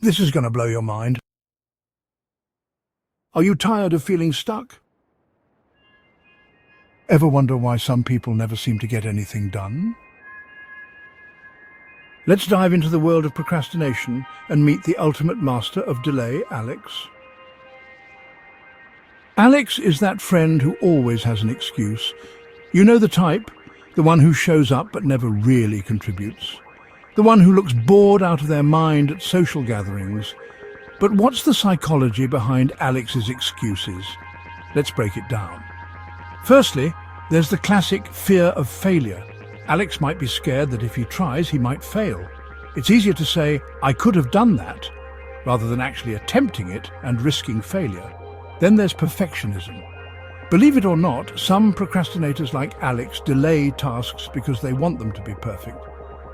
This is going to blow your mind. Are you tired of feeling stuck? Ever wonder why some people never seem to get anything done? Let's dive into the world of procrastination and meet the ultimate master of delay, Alex. Alex is that friend who always has an excuse. You know the type, the one who shows up but never really contributes. The one who looks bored out of their mind at social gatherings. But what's the psychology behind Alex's excuses? Let's break it down. Firstly, there's the classic fear of failure. Alex might be scared that if he tries, he might fail. It's easier to say, "I could have done that," rather than actually attempting it and risking failure. Then there's perfectionism. Believe it or not, some procrastinators like Alex delay tasks because they want them to be perfect.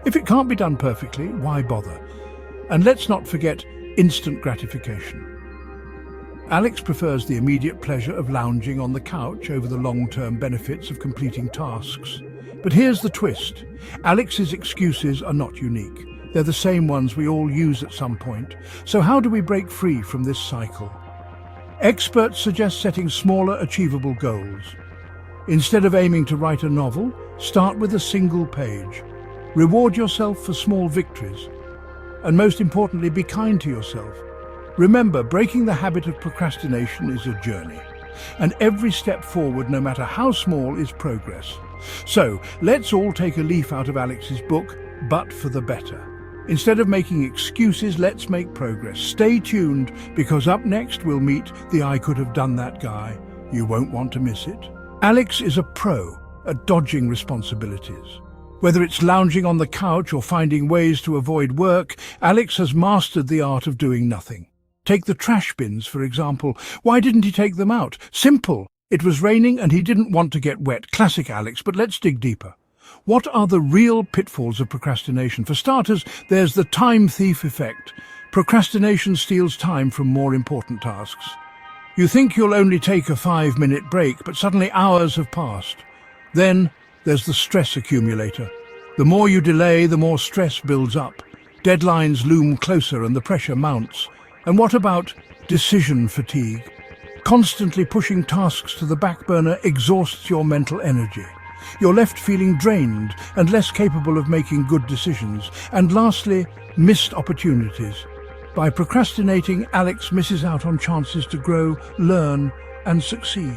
If it can't be done perfectly, why bother? And let's not forget instant gratification. Alex prefers the immediate pleasure of lounging on the couch over the long-term benefits of completing tasks. But here's the twist. Alex's excuses are not unique. They're the same ones we all use at some point. So how do we break free from this cycle? Experts suggest setting smaller, achievable goals. Instead of aiming to write a novel, start with a single page. Reward yourself for small victories. And most importantly, be kind to yourself. Remember, breaking the habit of procrastination is a journey. And every step forward, no matter how small, is progress. So, let's all take a leaf out of Alex's book, But for the Better. Instead of making excuses, let's make progress. Stay tuned, because up next we'll meet the I could have done that guy. You won't want to miss it. Alex is a pro at dodging responsibilities. Whether it's lounging on the couch or finding ways to avoid work, Alex has mastered the art of doing nothing. Take the trash bins, for example. Why didn't he take them out? Simple. It was raining and he didn't want to get wet. Classic Alex, but let's dig deeper. What are the real pitfalls of procrastination? For starters, there's the time thief effect. Procrastination steals time from more important tasks. You think you'll only take a 5-minute break, but suddenly hours have passed. Then there's the stress accumulator. The more you delay, the more stress builds up. Deadlines loom closer and the pressure mounts. And what about decision fatigue? Constantly pushing tasks to the back burner exhausts your mental energy. You're left feeling drained and less capable of making good decisions. And lastly, missed opportunities. By procrastinating, Alex misses out on chances to grow, learn, and succeed.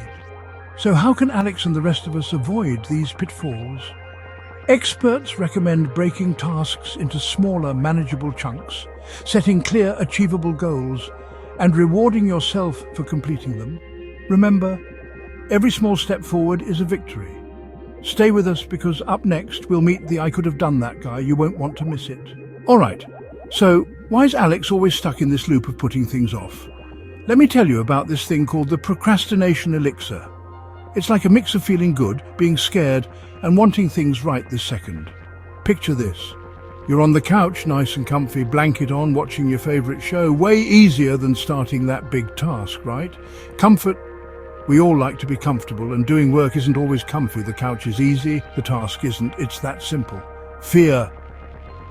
So how can Alex and the rest of us avoid these pitfalls? Experts recommend breaking tasks into smaller, manageable chunks, setting clear, achievable goals, and rewarding yourself for completing them. Remember, every small step forward is a victory. Stay with us, because up next we'll meet the I could have done that guy. You won't want to miss it. Alright, so why is Alex always stuck in this loop of putting things off? Let me tell you about this thing called the Procrastination Elixir. It's like a mix of feeling good, being scared, and wanting things right this second. Picture this. You're on the couch, nice and comfy, blanket on, watching your favorite show. Way easier than starting that big task, right? Comfort. We all like to be comfortable, and doing work isn't always comfy. The couch is easy, the task isn't. It's that simple. Fear.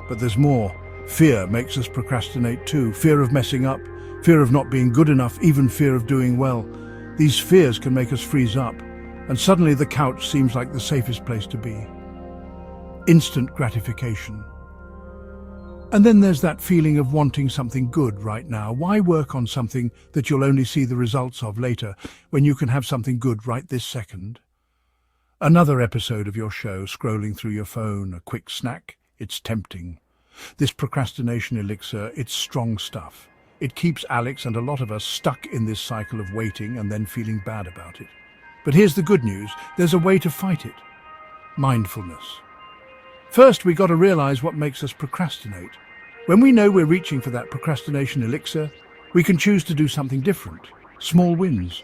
But there's more. Fear makes us procrastinate too. Fear of messing up, fear of not being good enough, even fear of doing well. These fears can make us freeze up, and suddenly the couch seems like the safest place to be. Instant gratification. And then there's that feeling of wanting something good right now. Why work on something that you'll only see the results of later, when you can have something good right this second? Another episode of your show, scrolling through your phone, a quick snack. It's tempting. This procrastination elixir, it's strong stuff. It keeps Alex and a lot of us stuck in this cycle of waiting and then feeling bad about it. But here's the good news. There's a way to fight it. Mindfulness. First, we got to realize what makes us procrastinate. When we know we're reaching for that procrastination elixir, we can choose to do something different. Small wins.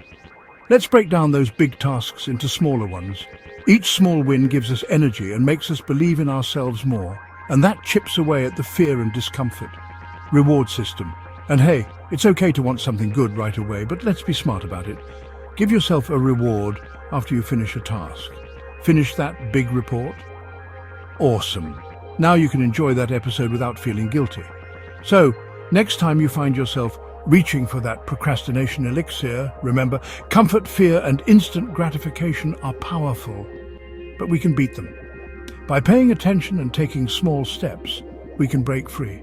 Let's break down those big tasks into smaller ones. Each small win gives us energy and makes us believe in ourselves more, and that chips away at the fear and discomfort. Reward system. And hey, it's okay to want something good right away, but let's be smart about it. Give yourself a reward after you finish a task. Finish that big report? Awesome. Now you can enjoy that episode without feeling guilty. So, Next time you find yourself reaching for that procrastination elixir, remember, comfort, fear, and instant gratification are powerful, but we can beat them. By paying attention and taking small steps, we can break free.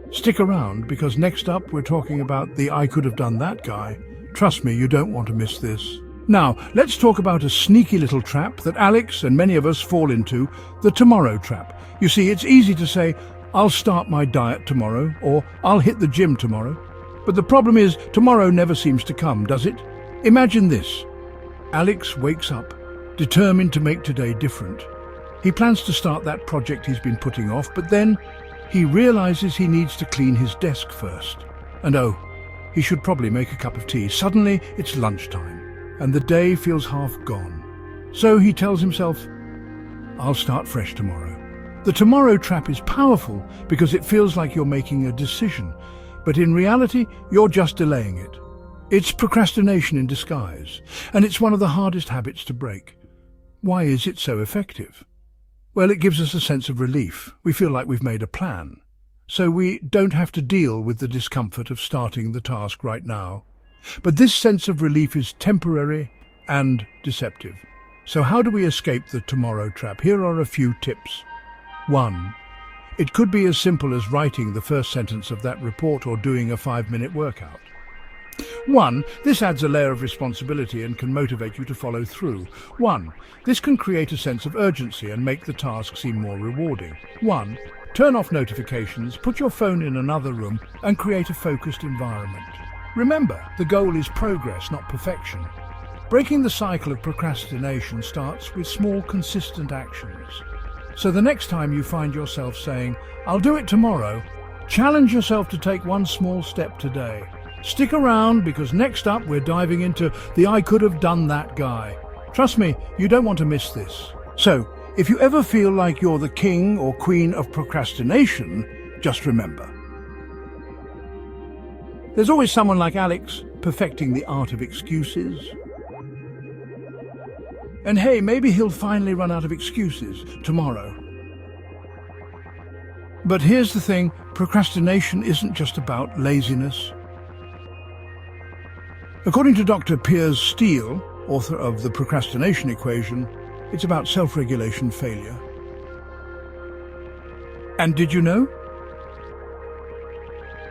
Stick around, because next up we're talking about the I could have done that guy. Trust me, you don't want to miss this. Now, let's talk about a sneaky little trap that Alex and many of us fall into, the tomorrow trap. You see, it's easy to say, I'll start my diet tomorrow, or I'll hit the gym tomorrow. But the problem is, tomorrow never seems to come, does it? Imagine this. Alex wakes up, determined to make today different. He plans to start that project he's been putting off, but then he realizes he needs to clean his desk first. And oh, he should probably make a cup of tea. Suddenly, it's lunchtime, and the day feels half gone. So he tells himself, I'll start fresh tomorrow. The tomorrow trap is powerful because it feels like you're making a decision, but in reality, you're just delaying it. It's procrastination in disguise, and it's one of the hardest habits to break. Why is it so effective? Well, it gives us a sense of relief. We feel like we've made a plan, so we don't have to deal with the discomfort of starting the task right now. But this sense of relief is temporary and deceptive. So how do we escape the tomorrow trap? Here are a few tips. 1. It could be as simple as writing the first sentence of that report or doing a 5-minute workout. 1. This adds a layer of responsibility and can motivate you to follow through. 1. This can create a sense of urgency and make the task seem more rewarding. 1. Turn off notifications, put your phone in another room, and create a focused environment. Remember, the goal is progress, not perfection. Breaking the cycle of procrastination starts with small, consistent actions. So the next time you find yourself saying, I'll do it tomorrow, challenge yourself to take one small step today. Stick around, because next up we're diving into the I could have done that guy. Trust me, you don't want to miss this. So, if you ever feel like you're the king or queen of procrastination, just remember, there's always someone like Alex perfecting the art of excuses. And hey, maybe he'll finally run out of excuses tomorrow. But here's the thing, procrastination isn't just about laziness. According to Dr. Piers Steele, author of The Procrastination Equation, it's about self-regulation failure. And did you know?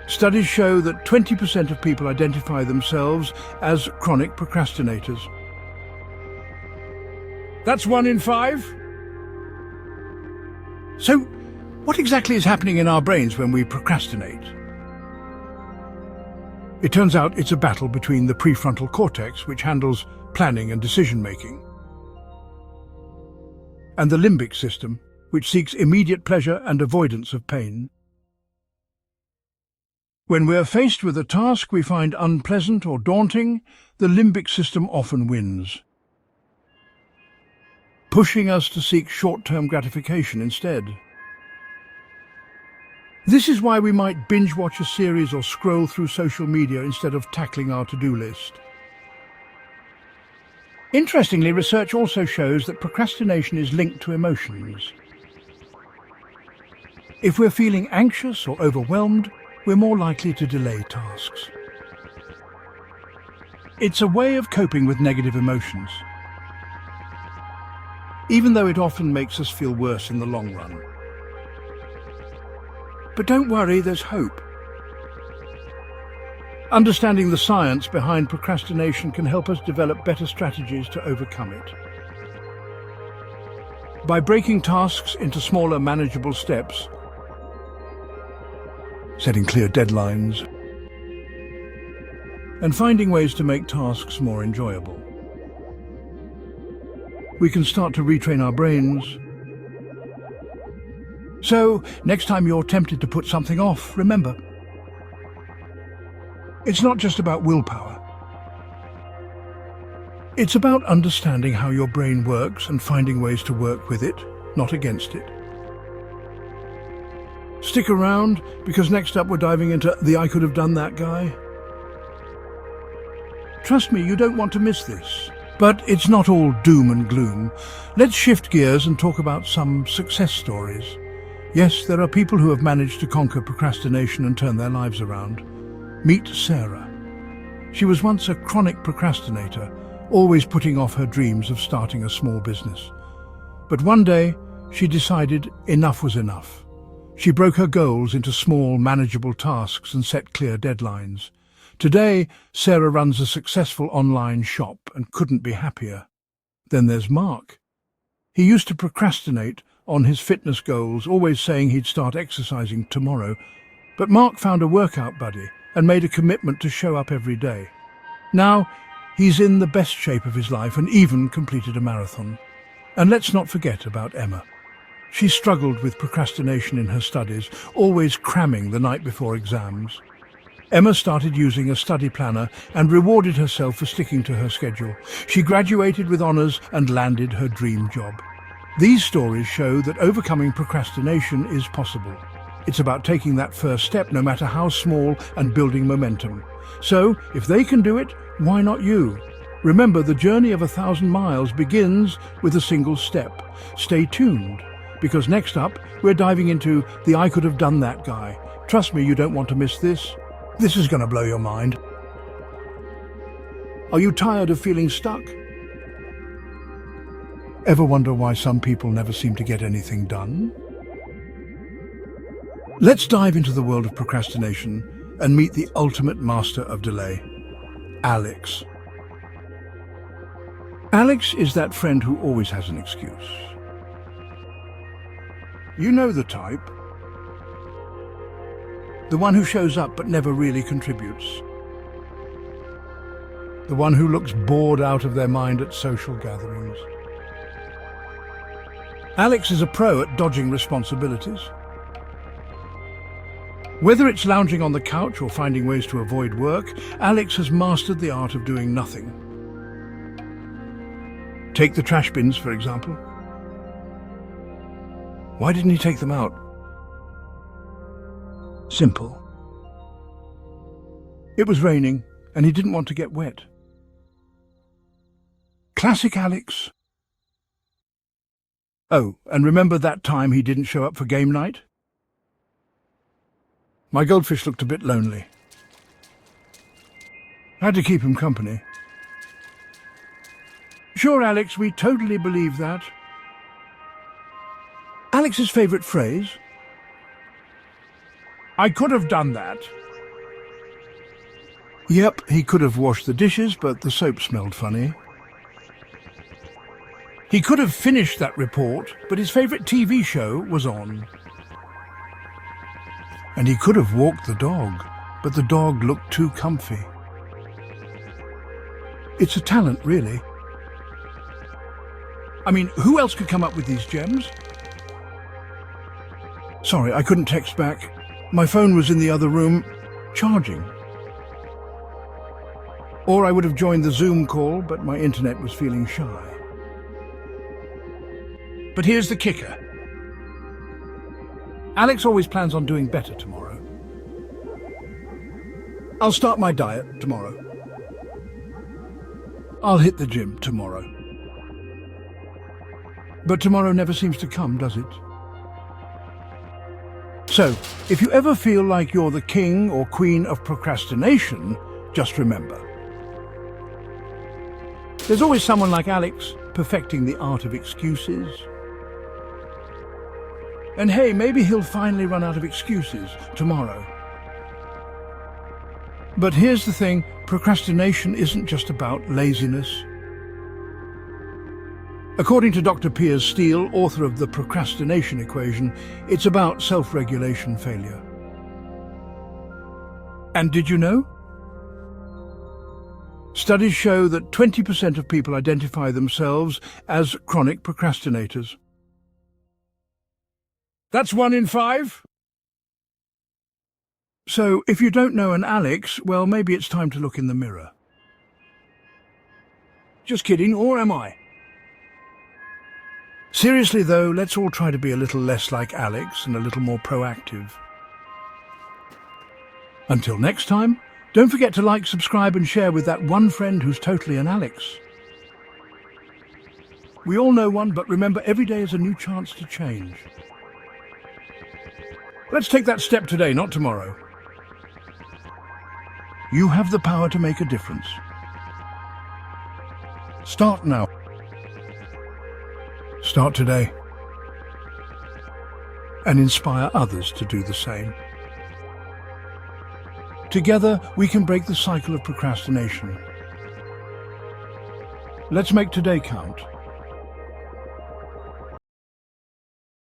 Studies show that 20% of people identify themselves as chronic procrastinators. That's 1 in 5. So, what exactly is happening in our brains when we procrastinate? It turns out it's a battle between the prefrontal cortex, which handles planning and decision-making, and the limbic system, which seeks immediate pleasure and avoidance of pain. When we're faced with a task we find unpleasant or daunting, the limbic system often wins, pushing us to seek short-term gratification instead. This is why we might binge-watch a series or scroll through social media instead of tackling our to-do list. Interestingly, research also shows that procrastination is linked to emotions. If we're feeling anxious or overwhelmed, we're more likely to delay tasks. It's a way of coping with negative emotions, even though it often makes us feel worse in the long run. But don't worry, there's hope. Understanding the science behind procrastination can help us develop better strategies to overcome it. By breaking tasks into smaller, manageable steps, setting clear deadlines, and finding ways to make tasks more enjoyable, we can start to retrain our brains. So, next time you're tempted to put something off, remember, it's not just about willpower. It's about understanding how your brain works and finding ways to work with it, not against it. Stick around, because next up we're diving into the I could have done that guy. Trust me, you don't want to miss this. But it's not all doom and gloom. Let's shift gears and talk about some success stories. Yes, there are people who have managed to conquer procrastination and turn their lives around. Meet Sarah. She was once a chronic procrastinator, always putting off her dreams of starting a small business. But one day, she decided enough was enough. She broke her goals into small, manageable tasks and set clear deadlines. Today, Sarah runs a successful online shop and couldn't be happier. Then there's Mark. He used to procrastinate on his fitness goals, always saying he'd start exercising tomorrow. But Mark found a workout buddy and made a commitment to show up every day. Now, he's in the best shape of his life and even completed a marathon. And let's not forget about Emma. She struggled with procrastination in her studies, always cramming the night before exams. Emma started using a study planner and rewarded herself for sticking to her schedule. She graduated with honours and landed her dream job. These stories show that overcoming procrastination is possible. It's about taking that first step, no matter how small, and building momentum. So, if they can do it, why not you? Remember, the journey of 1,000 miles begins with a single step. Stay tuned, because next up, we're diving into the I could have done that guy. Trust me, you don't want to miss this. This is going to blow your mind. Are you tired of feeling stuck? Ever wonder why some people never seem to get anything done? Let's dive into the world of procrastination and meet the ultimate master of delay, Alex. Alex is that friend who always has an excuse. You know the type. The one who shows up but never really contributes. The one who looks bored out of their mind at social gatherings. Alex is a pro at dodging responsibilities. Whether it's lounging on the couch or finding ways to avoid work, Alex has mastered the art of doing nothing. Take the trash bins, for example. Why didn't he take them out? Simple. It was raining, and he didn't want to get wet. Classic Alex. Oh, and remember that time he didn't show up for game night? My goldfish looked a bit lonely. I had to keep him company. Sure, Alex, we totally believe that. Alex's favourite phrase? I could have done that. Yep, he could have washed the dishes, but the soap smelled funny. He could have finished that report, but his favourite TV show was on. And he could have walked the dog, but the dog looked too comfy. It's a talent, really. I mean, who else could come up with these gems? Sorry, I couldn't text back. My phone was in the other room, charging. Or I would have joined the Zoom call, but my internet was feeling shy. But here's the kicker. Alex always plans on doing better tomorrow. I'll start my diet tomorrow. I'll hit the gym tomorrow. But tomorrow never seems to come, does it? So, if you ever feel like you're the king or queen of procrastination, just remember. There's always someone like Alex perfecting the art of excuses. And hey, maybe he'll finally run out of excuses tomorrow. But here's the thing, procrastination isn't just about laziness. According to Dr. Piers Steele, author of The Procrastination Equation, it's about self-regulation failure. And did you know? Studies show that 20% of people identify themselves as chronic procrastinators. That's 1 in 5. So, if you don't know an Alex, well, maybe it's time to look in the mirror. Just kidding, or am I? Seriously though, let's all try to be a little less like Alex and a little more proactive. Until next time, don't forget to like, subscribe and share with that one friend who's totally an Alex. We all know one, but remember, every day is a new chance to change. Let's take that step today, not tomorrow. You have the power to make a difference. Start now. Start today. And inspire others to do the same. Together, we can break the cycle of procrastination. Let's make today count.